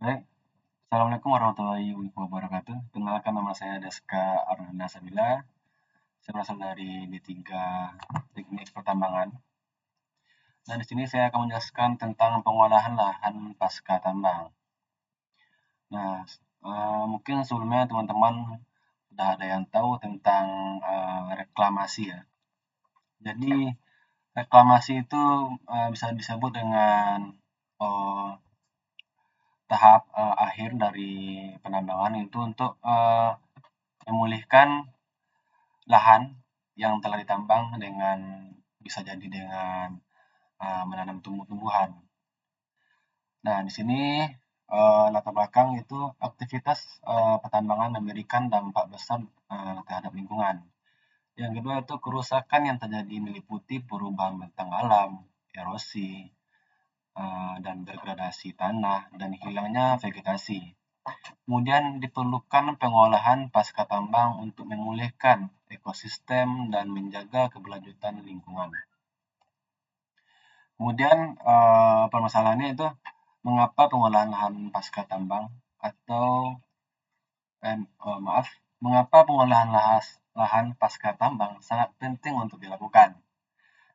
Baik, Assalamualaikum warahmatullahi wabarakatuh. Perkenalkan, nama saya Deska Arnanda Sabila. Saya berasal dari D3 Teknik Pertambangan. Nah, di sini saya akan menjelaskan tentang pengolahan lahan pasca tambang. Nah, mungkin sebelumnya teman-teman sudah ada yang tahu tentang reklamasi ya. Jadi, reklamasi itu bisa disebut dengan eh, tahap akhir dari penambangan itu untuk memulihkan lahan yang telah ditambang dengan bisa jadi dengan menanam tumbuh-tumbuhan. Nah, di sini latar belakang itu aktivitas pertambangan memberikan dampak besar terhadap lingkungan. Yang kedua itu kerusakan yang terjadi meliputi perubahan bentang alam, erosi, dan degradasi tanah, dan hilangnya vegetasi. Kemudian diperlukan pengolahan pasca tambang untuk memulihkan ekosistem dan menjaga keberlanjutan lingkungan. Kemudian permasalahannya itu mengapa pengolahan lahan pasca tambang atau maaf, mengapa pengolahan lahan pasca tambang sangat penting untuk dilakukan.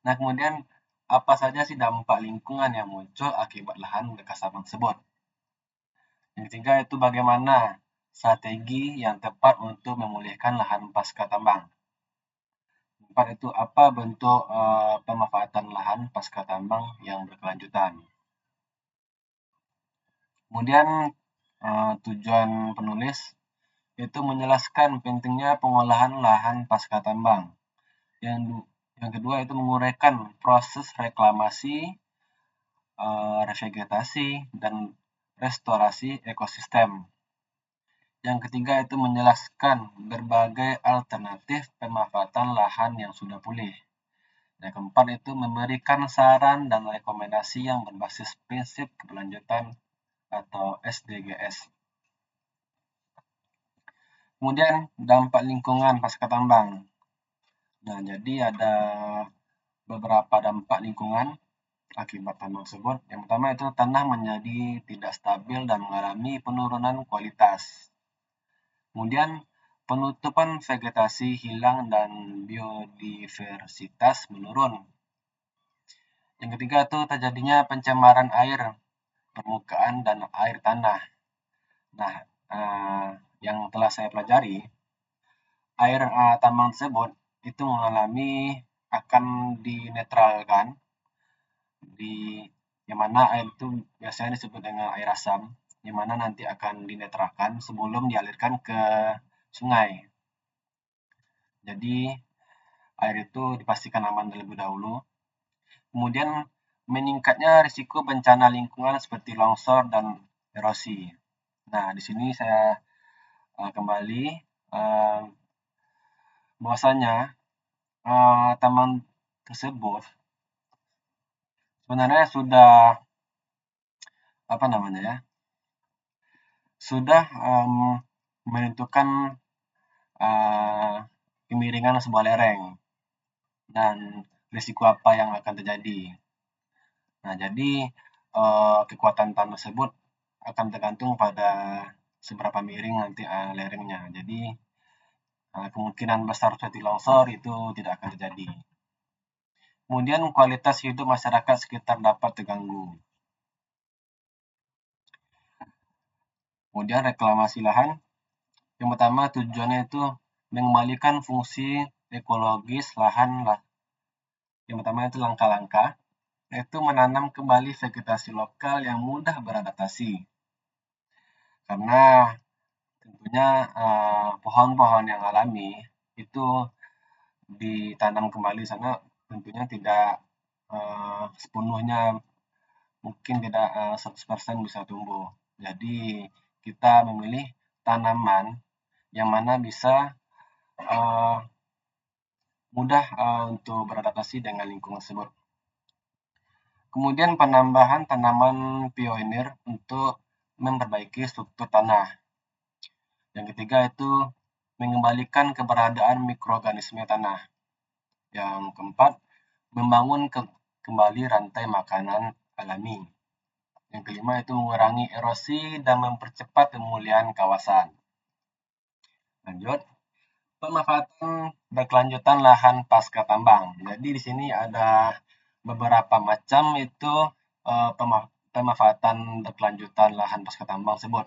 Nah, kemudian apa saja sih dampak lingkungan yang muncul akibat lahan bekas tambang tersebut? Yang ketiga itu bagaimana strategi yang tepat untuk memulihkan lahan pasca tambang. Keempat itu apa bentuk pemanfaatan lahan pasca tambang yang berkelanjutan. Kemudian tujuan penulis itu menjelaskan pentingnya pengolahan lahan pasca tambang. Yang kedua itu menguraikan proses reklamasi, revegetasi, dan restorasi ekosistem. Yang ketiga itu menjelaskan berbagai alternatif pemanfaatan lahan yang sudah pulih. Yang keempat itu memberikan saran dan rekomendasi yang berbasis prinsip keberlanjutan atau SDGs. Kemudian dampak lingkungan pasca tambang. Nah, jadi ada beberapa dampak lingkungan akibat tambang tersebut. Yang pertama itu tanah menjadi tidak stabil dan mengalami penurunan kualitas. Kemudian penutupan vegetasi hilang dan biodiversitas menurun. Yang ketiga itu terjadinya pencemaran air permukaan dan air tanah. Nah, yang telah saya pelajari, air tambang tersebut itu mengalami akan dinetralkan di yang mana air itu biasanya disebut dengan air asam, yang mana nanti akan dinetralkan sebelum dialirkan ke sungai. Jadi air itu dipastikan aman terlebih dahulu. Kemudian meningkatnya risiko bencana lingkungan seperti longsor dan erosi. Nah, di sini saya kembali bahwasanya taman tersebut sebenarnya sudah apa namanya ya, sudah menentukan kemiringan sebuah lereng dan risiko apa yang akan terjadi. Nah, jadi kekuatan tanah tersebut akan tergantung pada seberapa miring nanti lerengnya. Jadi kemungkinan besar terjadi longsor itu tidak akan terjadi. Kemudian kualitas hidup masyarakat sekitar dapat terganggu. Kemudian reklamasi lahan. Yang pertama tujuannya itu mengembalikan fungsi ekologis lahan. Yang pertama itu langkah-langkah, yaitu menanam kembali vegetasi lokal yang mudah beradaptasi. Karena tentunya pohon-pohon yang alami itu ditanam kembali sana tentunya tidak sepenuhnya mungkin tidak 100% bisa tumbuh. Jadi kita memilih tanaman yang mana bisa mudah untuk beradaptasi dengan lingkungan tersebut. Kemudian penambahan tanaman pionir untuk memperbaiki struktur tanah. Yang ketiga itu mengembalikan keberadaan mikroorganisme tanah. Yang keempat, membangun kembali rantai makanan alami. Yang kelima itu mengurangi erosi dan mempercepat pemulihan kawasan. Lanjut, pemanfaatan berkelanjutan lahan pasca tambang. Jadi di sini ada beberapa macam itu pemanfaatan berkelanjutan lahan pasca tambang tersebut.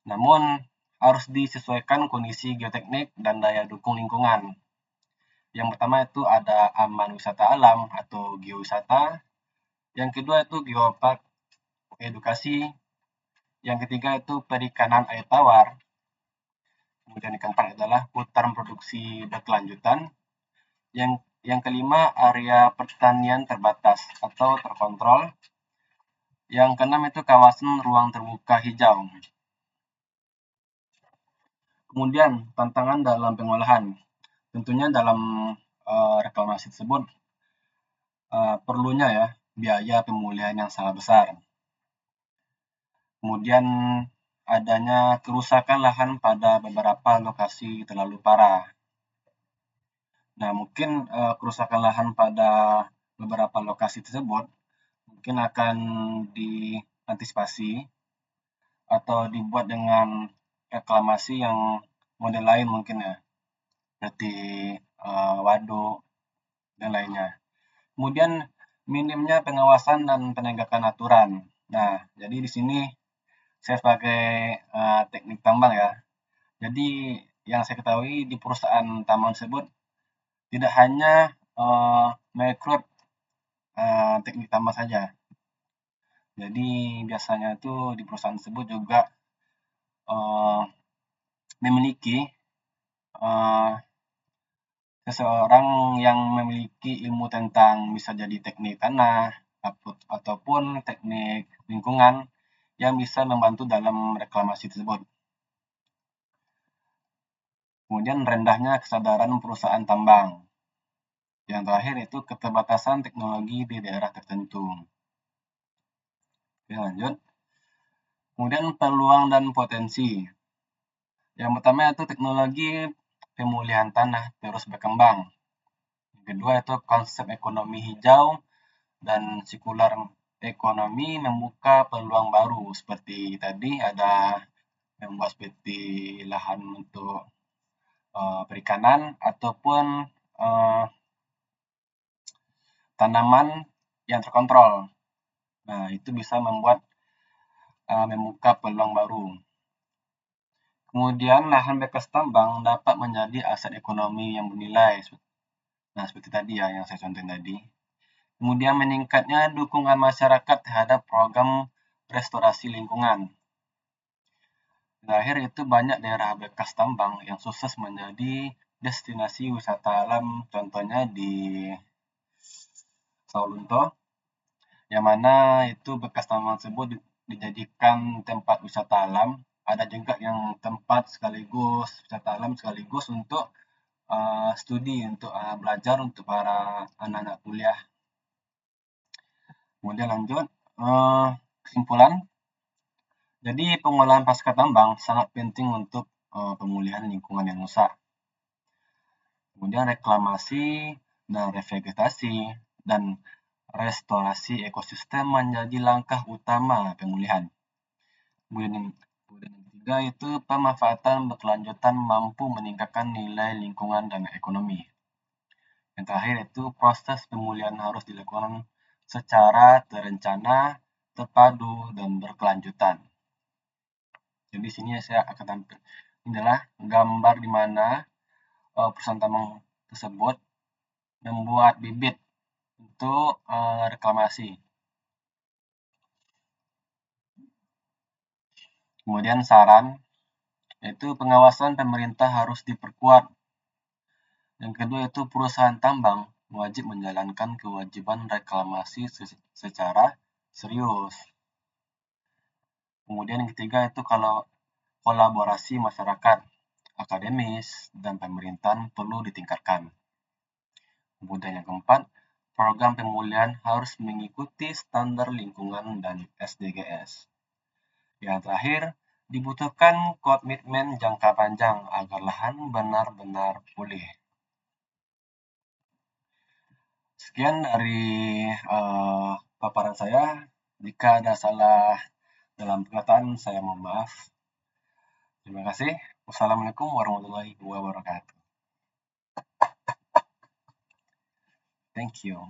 Namun harus disesuaikan kondisi geoteknik dan daya dukung lingkungan. Yang pertama itu ada aman wisata alam atau geowisata. Yang kedua itu geopark edukasi. Yang ketiga itu perikanan air tawar. Kemudian yang keempat adalah hutan produksi berkelanjutan. Yang kelima area pertanian terbatas atau terkontrol. Yang keenam itu kawasan ruang terbuka hijau. Kemudian tantangan dalam pengolahan. Tentunya dalam reklamasi tersebut perlunya ya biaya pemulihan yang sangat besar. Kemudian adanya kerusakan lahan pada beberapa lokasi terlalu parah. Nah, mungkin kerusakan lahan pada beberapa lokasi tersebut mungkin akan diantisipasi atau dibuat dengan reklamasi yang model lain mungkin ya, seperti waduk dan lainnya. Kemudian minimnya pengawasan dan penegakan aturan. Nah, jadi di sini saya sebagai teknik tambang ya. Jadi yang saya ketahui di perusahaan tambang tersebut tidak hanya merekrut teknik tambang saja. Jadi biasanya itu di perusahaan tersebut juga memiliki seseorang yang memiliki ilmu tentang bisa jadi teknik tanah ataupun teknik lingkungan yang bisa membantu dalam reklamasi tersebut. Kemudian rendahnya kesadaran perusahaan tambang. Yang terakhir itu keterbatasan teknologi di daerah tertentu. Oke, lanjut. Kemudian peluang dan potensi. Yang pertama itu teknologi pemulihan tanah terus berkembang. Yang kedua itu konsep ekonomi hijau dan sirkular ekonomi membuka peluang baru seperti tadi ada membuat seperti lahan untuk perikanan ataupun tanaman yang terkontrol. Nah, itu bisa membuka peluang baru. Kemudian lahan bekas tambang dapat menjadi aset ekonomi yang bernilai. Nah, seperti tadi ya yang saya contohin tadi. Kemudian meningkatnya dukungan masyarakat terhadap program restorasi lingkungan. Terakhir itu banyak daerah bekas tambang yang sukses menjadi destinasi wisata alam, contohnya di Sawalunto, yang mana itu bekas tambang tersebut dijadikan tempat wisata alam. Ada juga yang tempat sekaligus wisata alam sekaligus untuk studi, untuk belajar untuk para anak-anak kuliah. Kemudian lanjut, kesimpulan. Jadi pengolahan pasca tambang sangat penting untuk pemulihan lingkungan yang rusak. Kemudian reklamasi dan revegetasi dan restorasi ekosistem menjadi langkah utama pemulihan. Kemudian yang ketiga itu pemanfaatan berkelanjutan mampu meningkatkan nilai lingkungan dan ekonomi. Yang terakhir itu proses pemulihan harus dilakukan secara terencana, terpadu, dan berkelanjutan. Jadi di sini saya akan tampil inilah gambar di mana perusahaan tambang tersebut membuat bibit untuk reklamasi. Kemudian saran yaitu pengawasan pemerintah harus diperkuat. Yang kedua itu perusahaan tambang wajib menjalankan kewajiban reklamasi secara serius. Kemudian yang ketiga itu kalau kolaborasi masyarakat, akademis, dan pemerintahan perlu ditingkatkan. Kemudian yang keempat, program pemulihan harus mengikuti standar lingkungan dan SDGs. Yang terakhir, dibutuhkan komitmen jangka panjang agar lahan benar-benar pulih. Sekian dari paparan saya. Jika ada salah dalam perkataan, saya mohon maaf. Terima kasih. Wassalamualaikum warahmatullahi wabarakatuh. Thank you.